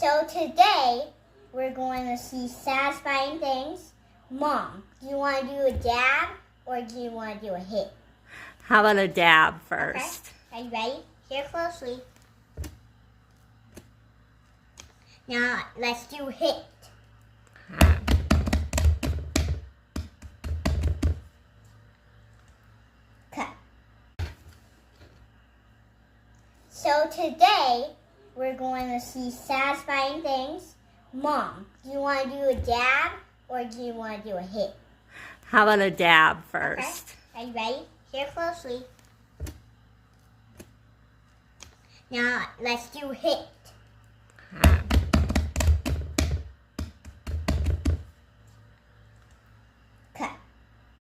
So today, we're going to see satisfying things. Mom, do you want to do a dab or do you want to do a hit? How about a dab first? Okay. Are you ready? Hear closely. Now, let's do hit. Cut. So today, we're going to see satisfying things. Mom, do you want to do a dab or do you want to do a hit? How about a dab Okay. first? Are you ready? Hear closely. Now, let's do hit.